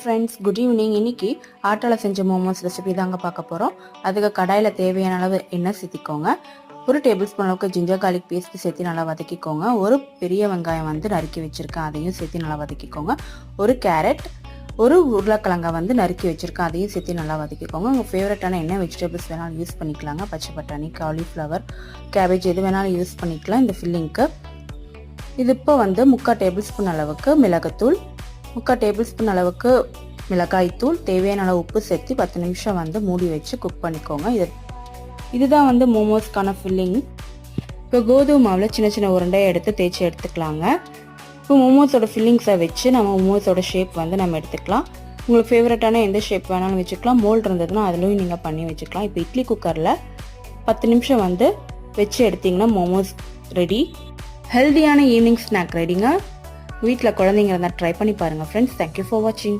Friends, good evening. இன்னைக்கு ஆட்டால செஞ்ச momos recipe தாங்க பார்க்க போகிறோம். அதுக்கு கடாயில் தேவையான அளவு எண்ணெய் சேர்த்திக்கோங்க. ஒரு டேபிள் ஸ்பூன் அளவுக்கு ஜிஞ்சர் கார்லிக் பேஸ்ட் சேர்த்து நல்லா வதக்கிக்கோங்க. ஒரு பெரிய வெங்காயம் நறுக்கி வச்சுருக்கேன், அதையும் சேர்த்து நல்லா வதக்கிக்கோங்க. ஒரு கேரட், ஒரு உருளைக்கிழங்கை நறுக்கி வச்சுருக்கேன், அதையும் சேர்த்து நல்லா வதக்கிக்கோங்க. உங்கள் ஃபேவரட்டான என்ன வெஜிடபிள்ஸ் வேணாலும் யூஸ் பண்ணிக்கலாங்க. பச்சை பட்டாணி, காலிஃப்ளவர், கேபேஜ் எது வேணாலும் யூஸ் பண்ணிக்கலாம் இந்த ஃபில்லிங்க்கு. இது இப்போ 3/4 டேபிள் ஸ்பூன் அளவுக்கு மிளகுத்தூள், 3/4 டேபிள் ஸ்பூன் அளவுக்கு மிளகாய்த்தூள், தேவையான அளவு உப்பு சேர்த்து 10 நிமிஷம் மூடி வச்சு குக் பண்ணிக்கோங்க. இதுதான் மோமோஸ்க்கான ஃபில்லிங். இப்போ கோதுமை மாவில் சின்ன சின்ன உருண்டையை எடுத்து தேய்ச்சி எடுத்துக்கலாங்க. இப்போ மோமோஸோட ஃபில்லிங்ஸை வச்சு நம்ம மோமோஸோட ஷேப் நம்ம எடுத்துக்கலாம். உங்களுக்கு ஃபேவரட்டான எந்த ஷேப் வேணாலும் வச்சுக்கலாம். மோல்டு இருந்ததுன்னா அதுலேயும் நீங்கள் பண்ணி வச்சுக்கலாம். இப்போ இட்லி குக்கரில் 10 நிமிஷம் வச்சு எடுத்திங்கன்னா மோமோஸ் ரெடி. ஹெல்தியான ஈவினிங் ஸ்நாக் ரெடிங்க. வீட்டில் குழந்தைங்க இருந்தால் ட்ரை பண்ணி பாருங்கள் ஃப்ரெண்ட்ஸ். தேங்க்யூ ஃபார் வாட்சிங்.